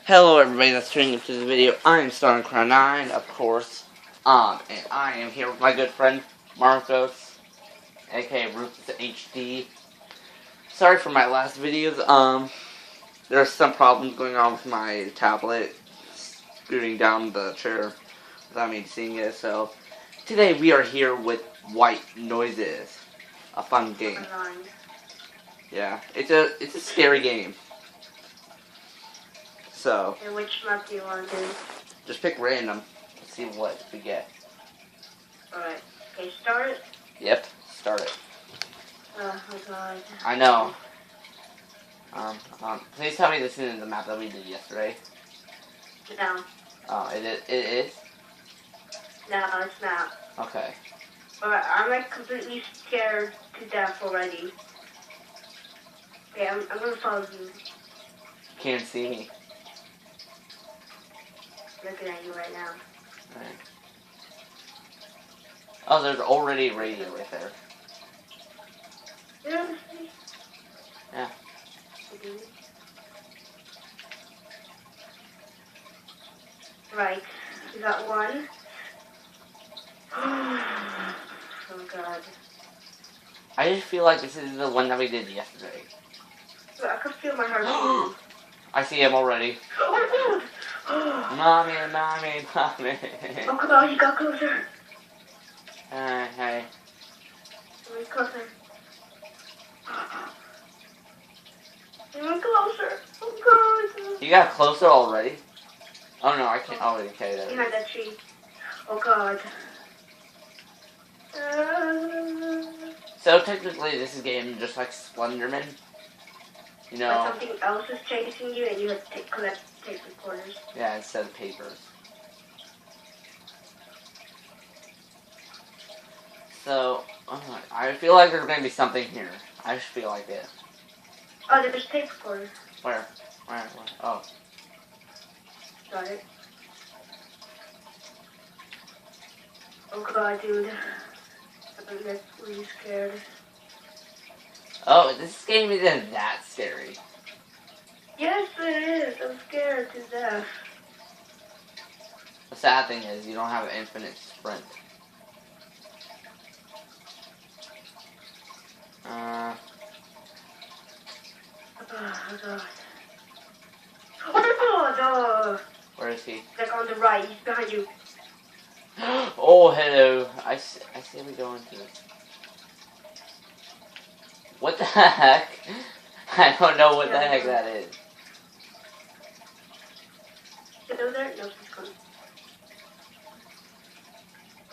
Hello everybody that's tuning into this video. I am StarCrown9, of course. And I am here with my good friend Marcos, aka Rufus HD. Sorry for my last videos. There's some problems going on with my tablet scooting down the chair without me seeing it, so today we are here with White Noises. A fun game. Yeah, it's a scary game. So, and which map do you want to do? just pick random. Let's see what we get. Alright. Okay, start it. Yep, start it. Oh god. I know. Please tell me this isn't the map that we did yesterday. No. Oh, it is? No, it's not. Okay. Alright, I'm like completely scared to death already. Okay, I'm gonna follow you. You can't see me. Looking at you right now. Alright. Oh, there's already a radio right there. You know this? Yeah. Right. You got one. Oh god. I just feel like this is the one that we did yesterday. I could feel my heart beating. I see him already. Oh Mommy. god, he got closer. Hey. He's closer. He went closer. Oh god. You got closer already? Oh no, I can't. Oh, okay, there. Behind that tree. Oh god. So technically, this is a game just like Slenderman. You know. But something else is chasing you, and you have to collect tape recorders. Yeah, instead of papers. So, I feel like there's gonna be something here. I just feel like it. Oh, there's tape recorders. Where? Oh. Got it. Oh god, dude. I'm really scared. Oh, this game isn't that scary. Yes, it is. I'm scared to death. The sad thing is, you don't have an infinite sprint. Oh god. Oh my god! Where is he? Like on the right, he's behind you. Oh, hello. I see we go into it. What the heck? I don't know what the heck that is. Is it over there? No, he's coming.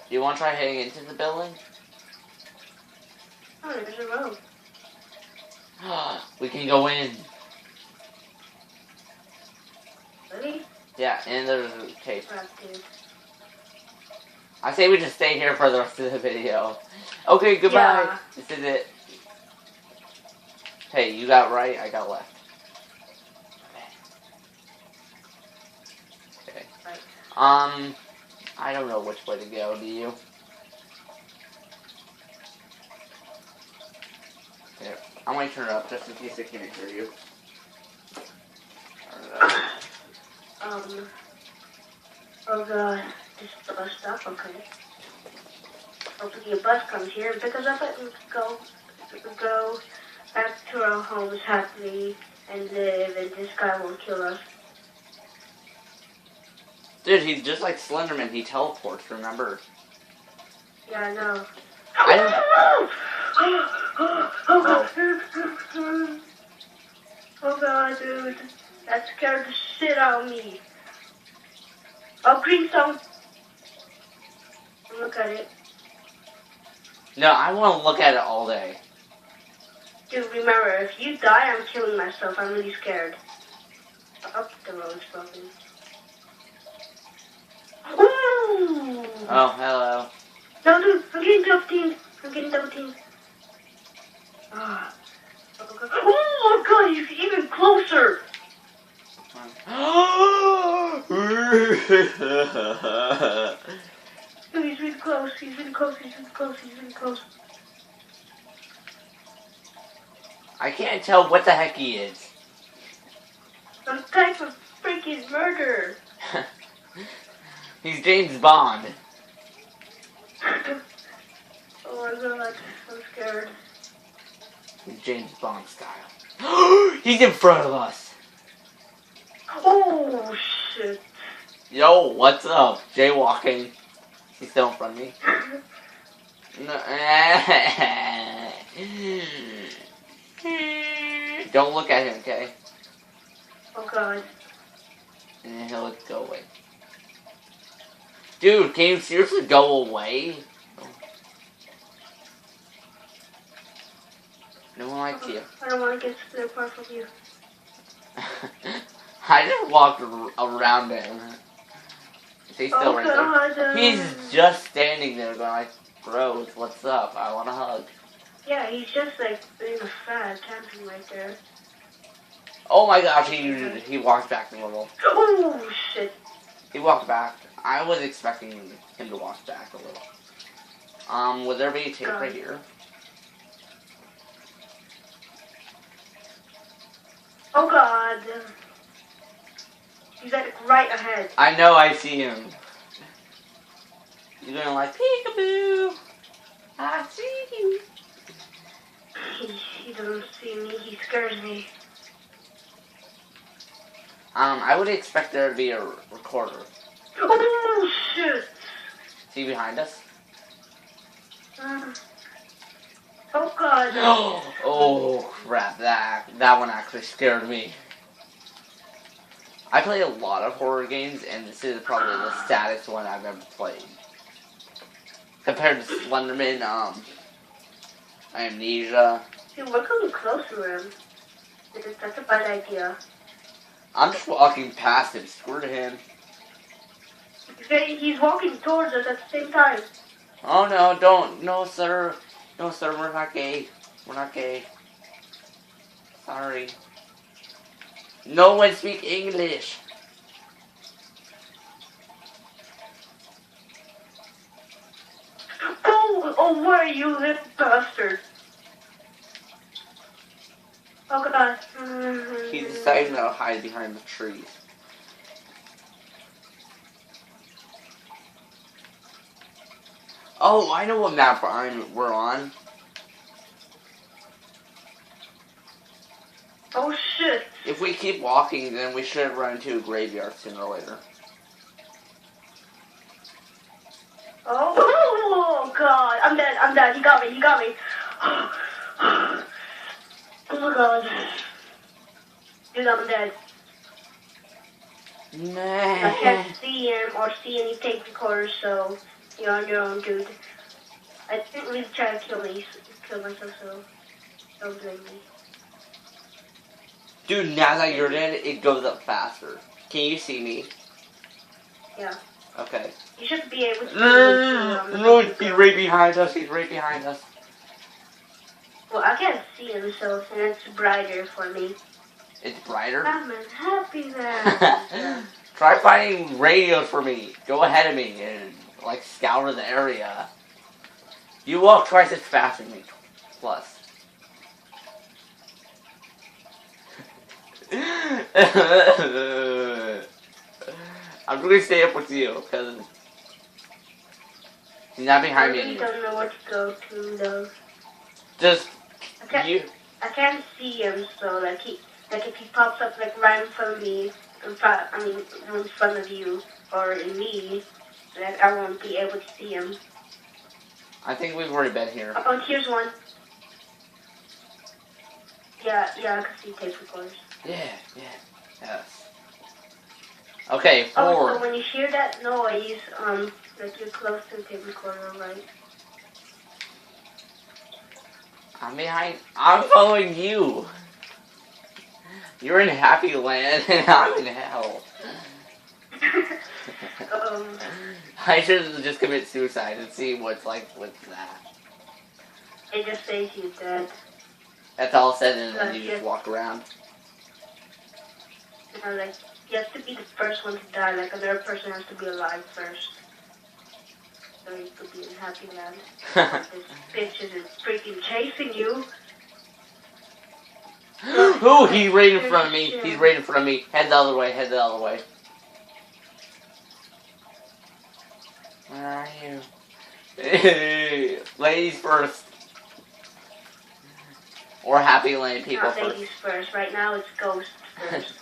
Do you want to try heading into the building? Oh, there's a road. We can go in. Really? Yeah, and there's a tape. Crap, dude. I say we just stay here for the rest of the video. Okay, goodbye. Yeah. This is it. Hey, you got right, I got left. Okay. Right. I don't know which way to go, do you? Here, I might turn it up just in case I can't hear you. Turn it up. Oh god. This is the bus stop, okay. Hopefully a bus comes here and pick us up and go back to our homes happily and live, and this guy won't kill us. Dude, he's just like Slenderman, he teleports, remember? Yeah, I know. Oh god, dude. That scared the shit out of me. Oh, green zone. Look at it. No, I want to look at it all day. Dude, remember, if you die, I'm killing myself. I'm really scared. Oh, the road's broken. Ooh! Oh, hello. No, dude, I'm getting double teamed. Ah. Oh my god, he's even closer! Dude, he's really close, he's really close. I can't tell what the heck he is. Some type of freaking he's murder. He's James Bond. Oh my god, I'm scared. He's James Bond style. He's in front of us. Oh shit. Yo, what's up? Jaywalking. He's still in front of me. No. Don't look at him, okay? Oh god. And then he'll go away. Dude, can you seriously go away? No one likes you. I don't want to get split apart from you. I just walked around him. He's still right there. He's just standing there going like, bros, what's up? I want a hug. Yeah, he's just like being a fat camping right there. Oh my gosh, he walked back a little. Oh shit. He walked back. I was expecting him to walk back a little. Would there be a tape right here? Oh god. He's like right ahead. I know, I see him. He's going like, peekaboo. I see you. He doesn't see me. He scares me. I would expect there to be a recorder. Oh shit. See behind us? Oh god. Oh crap, that one actually scared me. I play a lot of horror games, and this is probably the saddest one I've ever played. Compared to Slenderman, Amnesia. Dude, we're coming close to him. That's a bad idea. I'm just walking past him, screw him. He's walking towards us at the same time. Oh no, don't, no sir. No sir, we're not gay. We're not gay. Sorry. No one speak English. Oh, where are you, little bastard? Oh god. He decided to hide behind the trees. Oh, I know what map we're on. Oh shit. If we keep walking, then we should run into a graveyard sooner or later. Oh god. I'm dead. He got me. Oh my god. Dude, I'm dead. Man. I can't see him or see any tape recorders, so you're on your own, dude. I didn't really try to kill myself, so don't blame me. Dude, now that you're dead, it goes up faster. Can you see me? Yeah. Okay. You should be able to see No, he's right behind us. He's right behind us. Well, I can't see him, so it's brighter for me. It's brighter? I'm happy then. Try finding radios for me. Go ahead of me and, like, scour the area. You walk twice as fast as me. Plus. I'm gonna stay up with you, because he's not behind me I really don't know where to go to, though. Just, I can't see him, so, like, if he pops up, like, right in front of me, in front of you, or in me, like, I won't be able to see him. I think we've already been here. Oh, here's one. Yeah, I can see tape recorders. Yes. Okay, 4. Oh, so when you hear that noise, like you're close to the tape recorder, right? I'm following you. You're in Happy Land and I'm in hell. I should just commit suicide and see what's like with that. It just says you dead. That's all said, and then you just walk around. Like, you have to be the first one to die. Like, another person has to be alive first. So you could be in Happy Land. This bitch is freaking chasing you. Ooh, he's right in front of me. He's right in front of me. Head the other way. Head the other way. Where are you? Ladies first. Or happy lane people Not first. ladies first. Right now it's ghosts first.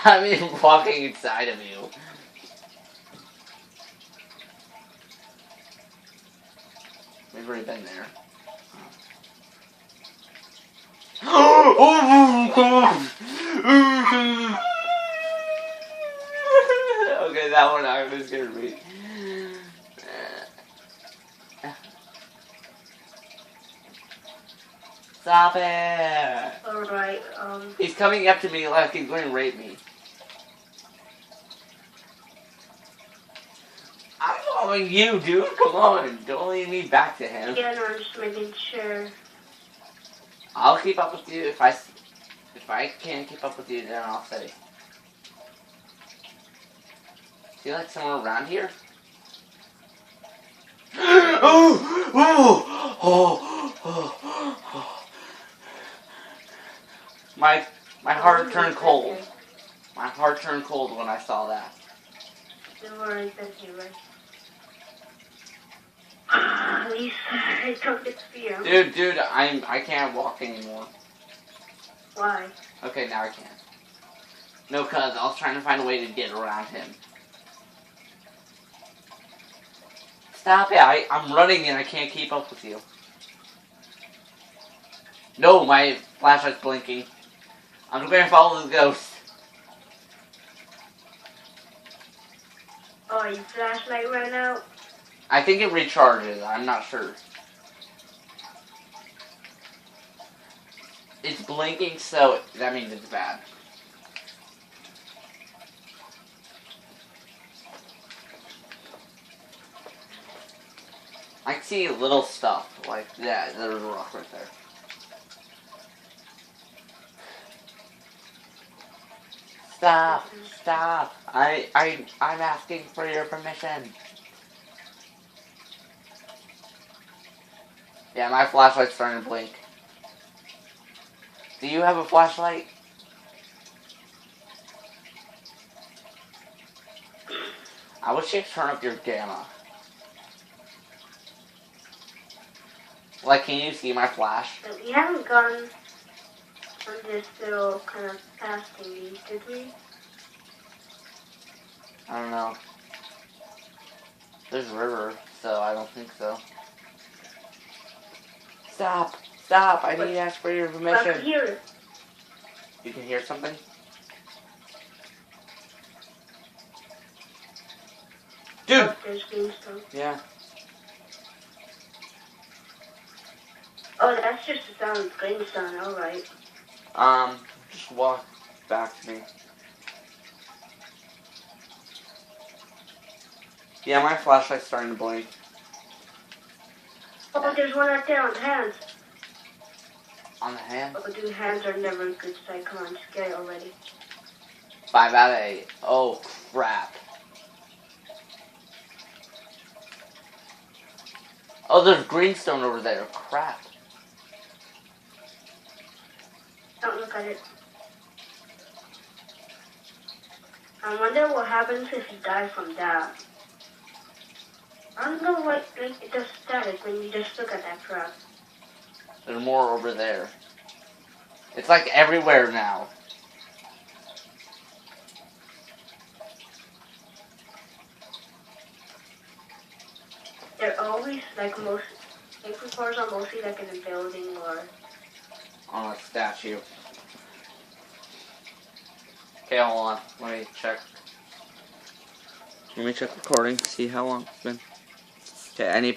I mean, walking inside of you. We've already been there. Okay, that one actually scared me. Stop it! Alright, He's coming up to me like he's going to rape me. I'm following you, dude. Come on. Don't lead me back to him. yeah, no, I'm just making sure. I'll keep up with you if I can't keep up with you, then I'll say. Feel like somewhere around here? My heart turned cold. My heart turned cold when I saw that. Don't worry, thank you, right? At least I took it fear. Dude, I can't walk anymore. Why? Okay, now I can. No, cuz I was trying to find a way to get around him. Stop it, I'm running and I can't keep up with you. No, my flashlight's blinking. I'm going to follow the ghost. Oh, your flashlight ran out? I think it recharges, I'm not sure. It's blinking, so that means it's bad. I can see little stuff like that. There's a rock right there. Stop. I'm asking for your permission. Yeah, my flashlight's starting to blink. Do you have a flashlight? I wish you'd turn up your gamma. Like, can you see my flash? We haven't gone on this little kind of path thingy, did we? I don't know. There's a river, so I don't think so. Stop! I need to ask for your I permission. could hear it. You can hear something? Dude! Oh, there's greenstone. Yeah. Oh, that's just the sound of greenstone, alright. Just walk back to me. Yeah, my flashlight's starting to blink. Oh, there's one right there on the hands. On the hand? Oh, dude, hands are never a good sight. Come on, scary already. 5 out of 8. Oh, crap. Oh, there's greenstone over there. Crap. Don't look at it. I wonder what happens if you die from that. I don't know what it does static when you just look at that crap. There's more over there. It's like everywhere now. They're always like floors are mostly like in a building or On a statue. Okay, hold on. Let me check. Let me check recording, see how long it's been. Okay, any